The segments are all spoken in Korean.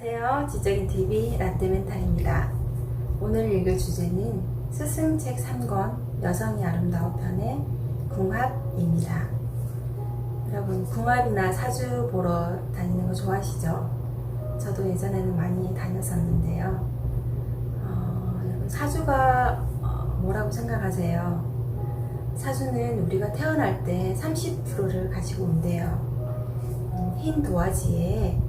안녕하세요. 지적인TV 라떼멘탈입니다. 오늘 읽을 주제는 스승책 3권 여성이 아름다워 편의 궁합입니다. 여러분, 궁합이나 사주 보러 다니는 거 좋아하시죠? 저도 예전에는 많이 다녔었는데요. 여러분, 사주가 뭐라고 생각하세요? 사주는 우리가 태어날 때 30%를 가지고 온대요. 흰 도화지에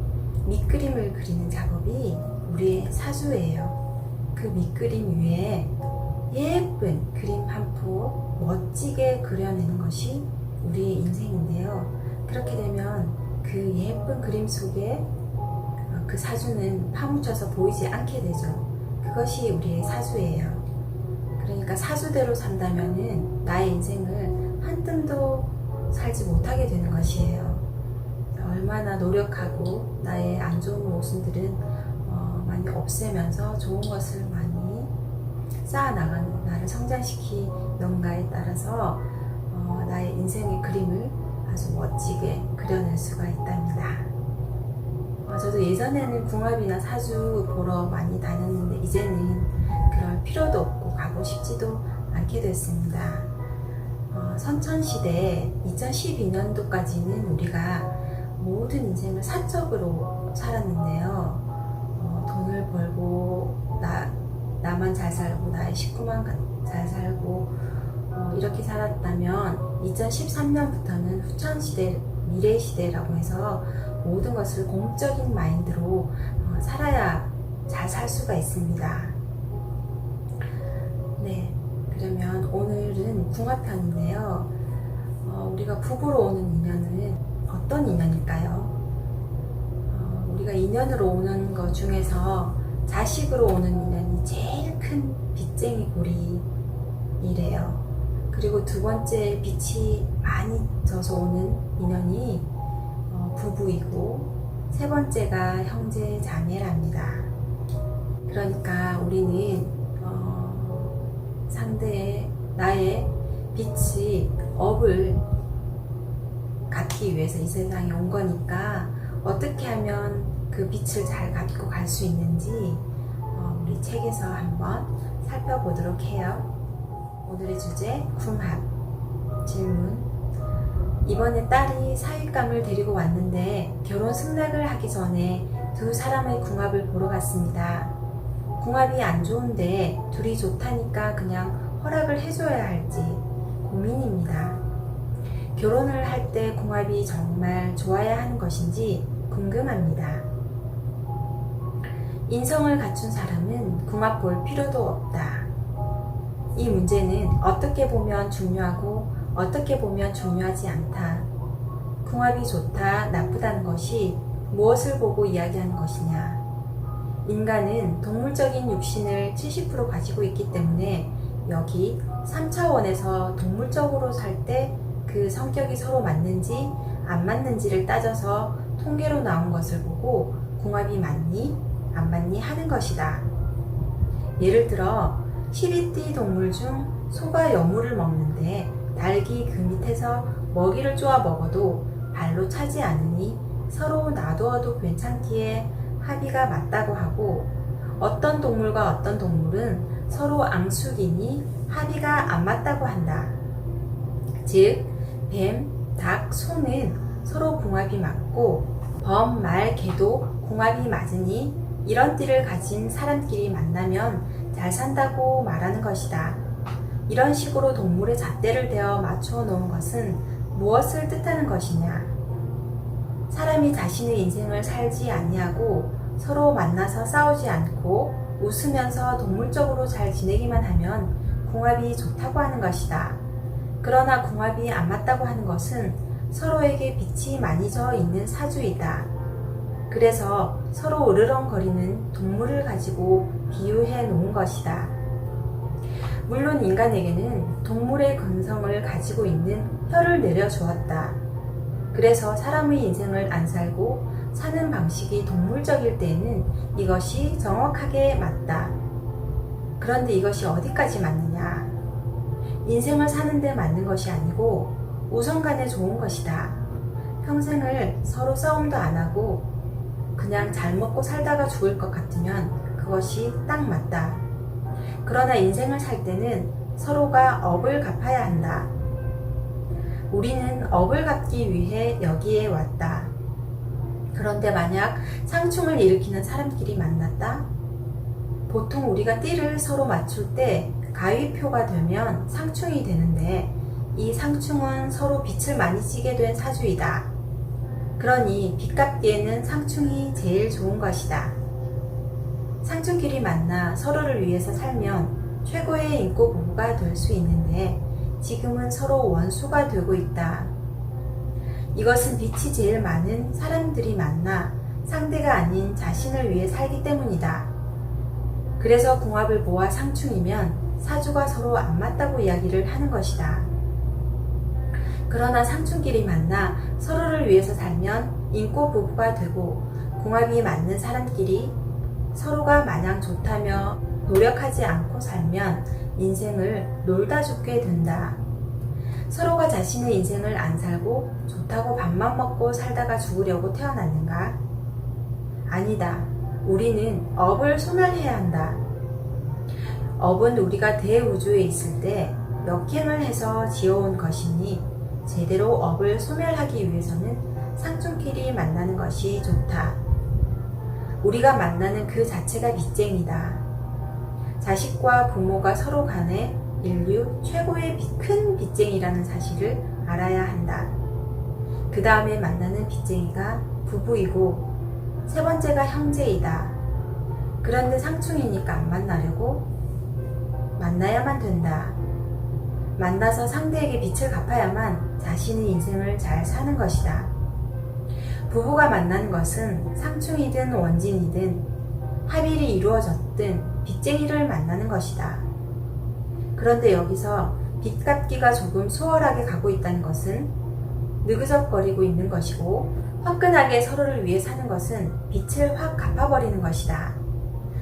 밑그림을 그리는 작업이 우리의 사주예요. 그 밑그림 위에 예쁜 그림 한 폭 멋지게 그려내는 것이 우리의 인생인데요. 그렇게 되면 그 예쁜 그림 속에 그 사주는 파묻혀서 보이지 않게 되죠. 그것이 우리의 사주예요. 그러니까 사주대로 산다면은 나의 인생을 한 뜸도 살지 못하게 되는 것이에요. 얼마나 노력하고 나의 안 좋은 모순들은 많이 없애면서 좋은 것을 많이 쌓아나가는, 나를 성장시키는가에 따라서 나의 인생의 그림을 아주 멋지게 그려낼 수가 있답니다. 저도 예전에는 궁합이나 사주 보러 많이 다녔는데 이제는 그럴 필요도 없고 가고 싶지도 않게 됐습니다. 선천시대 2012년도까지는 우리가 모든 인생을 사적으로 살았는데요. 돈을 벌고 나만 잘 살고 나의 식구만 잘 살고 이렇게 살았다면 2013년부터는 후천시대, 미래시대라고 해서 모든 것을 공적인 마인드로 살아야 잘 살 수가 있습니다. 네, 그러면 오늘은 궁합편인데요. 우리가 부부로 오는 인연은 어떤 인연일까요? 우리가 인연으로 오는 것 중에서 자식으로 오는 인연이 제일 큰 빚쟁이 고리이래요. 그리고 두 번째 빚이 많이 져서 오는 인연이 부부이고 세 번째가 형제 자매랍니다. 그러니까 우리는 상대의 나의 빚이 업을 갚기 위해서 이 세상에 온 거니까 어떻게 하면 그 빛을 잘 갚고 갈 수 있는지 우리 책에서 한번 살펴보도록 해요. 오늘의 주제 궁합. 질문. 이번에 딸이 사윗감을 데리고 왔는데 결혼 승낙을 하기 전에 두 사람의 궁합을 보러 갔습니다. 궁합이 안 좋은데 둘이 좋다니까 그냥 허락을 해줘야 할지 고민입니다. 결혼을 할 때 궁합이 정말 좋아야 하는 것인지 궁금합니다. 인성을 갖춘 사람은 궁합 볼 필요도 없다. 이 문제는 어떻게 보면 중요하고 어떻게 보면 중요하지 않다. 궁합이 좋다, 나쁘다는 것이 무엇을 보고 이야기하는 것이냐. 인간은 동물적인 육신을 70% 가지고 있기 때문에 여기 3차원에서 동물적으로 살 때 그 성격이 서로 맞는지 안 맞는지를 따져서 통계로 나온 것을 보고 궁합이 맞니 안 맞니 하는 것이다. 예를 들어 12띠 동물 중 소가 여물을 먹는데 닭이 그 밑에서 먹이를 쪼아 먹어도 발로 차지 않으니 서로 놔두어도 괜찮기에 합의가 맞다고 하고, 어떤 동물과 어떤 동물은 서로 앙숙이니 합의가 안 맞다고 한다. 즉 뱀, 닭, 소는 서로 궁합이 맞고 범, 말, 개도 궁합이 맞으니 이런 띠를 가진 사람끼리 만나면 잘 산다고 말하는 것이다. 이런 식으로 동물의 잣대를 대어 맞추어 놓은 것은 무엇을 뜻하는 것이냐? 사람이 자신의 인생을 살지 아니하고 서로 만나서 싸우지 않고 웃으면서 동물적으로 잘 지내기만 하면 궁합이 좋다고 하는 것이다. 그러나 궁합이 안 맞다고 하는 것은 서로에게 빛이 많이 져 있는 사주이다. 그래서 서로 으르렁거리는 동물을 가지고 비유해 놓은 것이다. 물론 인간에게는 동물의 근성을 가지고 있는 혀를 내려주었다. 그래서 사람의 인생을 안 살고 사는 방식이 동물적일 때에는 이것이 정확하게 맞다. 그런데 이것이 어디까지 맞느냐? 인생을 사는데 맞는 것이 아니고 우선간에 좋은 것이다. 평생을 서로 싸움도 안 하고 그냥 잘 먹고 살다가 죽을 것 같으면 그것이 딱 맞다. 그러나 인생을 살 때는 서로가 업을 갚아야 한다. 우리는 업을 갚기 위해 여기에 왔다. 그런데 만약 상충을 일으키는 사람끼리 만났다? 보통 우리가 띠를 서로 맞출 때 가위표가 되면 상충이 되는데 이 상충은 서로 빛을 많이 찌게 된 사주이다. 그러니 빚 갚기에는 상충이 제일 좋은 것이다. 상충끼리 만나 서로를 위해서 살면 최고의 인고 부부가 될 수 있는데 지금은 서로 원수가 되고 있다. 이것은 빛이 제일 많은 사람들이 만나 상대가 아닌 자신을 위해 살기 때문이다. 그래서 궁합을 보아 상충이면 사주가 서로 안 맞다고 이야기를 하는 것이다. 그러나 상충끼리 만나 서로를 위해서 살면 인고 부부가 되고 궁합이 맞는 사람끼리 서로가 마냥 좋다며 노력하지 않고 살면 인생을 놀다 죽게 된다. 서로가 자신의 인생을 안 살고 좋다고 밥만 먹고 살다가 죽으려고 태어났는가? 아니다. 우리는 업을 소멸해야 한다. 업은 우리가 대우주에 있을 때 역행을 해서 지어온 것이니 제대로 업을 소멸하기 위해서는 상충끼리 만나는 것이 좋다. 우리가 만나는 그 자체가 빚쟁이다. 자식과 부모가 서로 간에 인류 최고의 큰 빚쟁이라는 사실을 알아야 한다. 그 다음에 만나는 빚쟁이가 부부이고 세 번째가 형제이다. 그런데 상충이니까 안 만나려고? 만나야만 된다. 만나서 상대에게 빚을 갚아야만 자신의 인생을 잘 사는 것이다. 부부가 만나는 것은 상충이든 원진이든 합의를 이루어졌든 빚쟁이를 만나는 것이다. 그런데 여기서 빚 갚기가 조금 수월하게 가고 있다는 것은 느그적거리고 있는 것이고 화끈하게 서로를 위해 사는 것은 빚을 확 갚아버리는 것이다.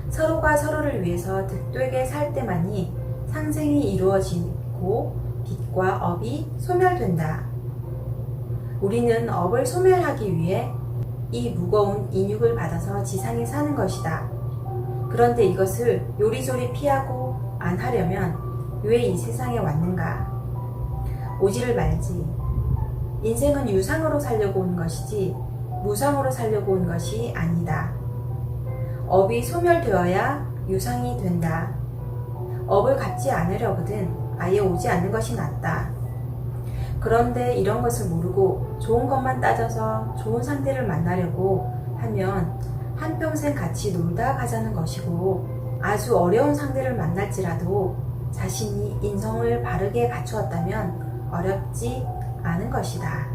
서로가 서로를 위해서 득되게 살 때만이 상생이 이루어지고 빚과 업이 소멸된다. 우리는 업을 소멸하기 위해 이 무거운 인육을 받아서 지상에 사는 것이다. 그런데 이것을 요리조리 피하고 안 하려면 왜 이 세상에 왔는가? 오지를 말지. 인생은 유상으로 살려고 온 것이지 무상으로 살려고 온 것이 아니다. 업이 소멸되어야 유상이 된다. 업을 갚지 않으려거든 아예 오지 않는 것이 낫다. 그런데 이런 것을 모르고 좋은 것만 따져서 좋은 상대를 만나려고 하면 한평생 같이 놀다 가자는 것이고 아주 어려운 상대를 만날지라도 자신이 인성을 바르게 갖추었다면 어렵지 않은 것이다.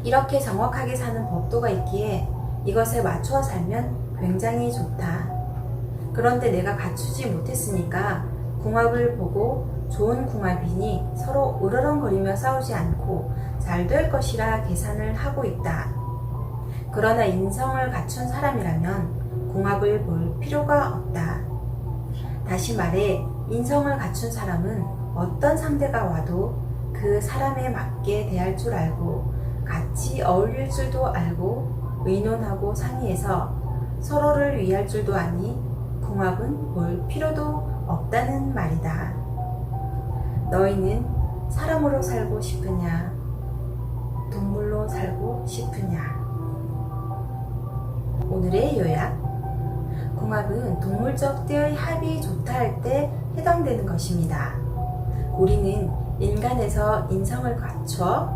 이렇게 정확하게 사는 법도가 있기에 이것에 맞추어 살면 굉장히 좋다. 그런데 내가 갖추지 못했으니까 궁합을 보고 좋은 궁합이니 서로 으르렁거리며 싸우지 않고 잘 될 것이라 계산을 하고 있다. 그러나 인성을 갖춘 사람이라면 궁합을 볼 필요가 없다. 다시 말해 인성을 갖춘 사람은 어떤 상대가 와도 그 사람에 맞게 대할 줄 알고 같이 어울릴 줄도 알고 의논하고 상의해서 서로를 위할 줄도 아니 궁합은 볼 필요도 없다는 말이다. 너희는 사람으로 살고 싶으냐? 동물로 살고 싶으냐? 오늘의 요약. 궁합은 동물적 띠의 합이 좋다 할 때 해당되는 것입니다. 우리는 인간에서 인성을 갖춰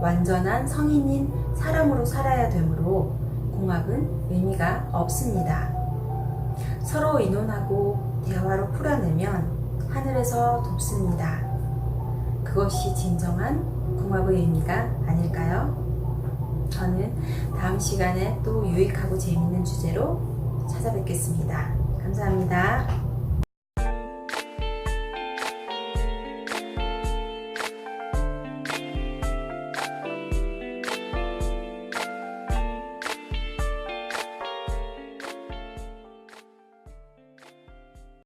완전한 성인인 사람으로 살아야 되므로 궁합은 의미가 없습니다. 서로 의논하고 대화로 풀어내면 하늘에서 돕습니다. 그것이 진정한 궁합의 의미가 아닐까요? 저는 다음 시간에 또 유익하고 재미있는 주제로 찾아뵙겠습니다. 감사합니다.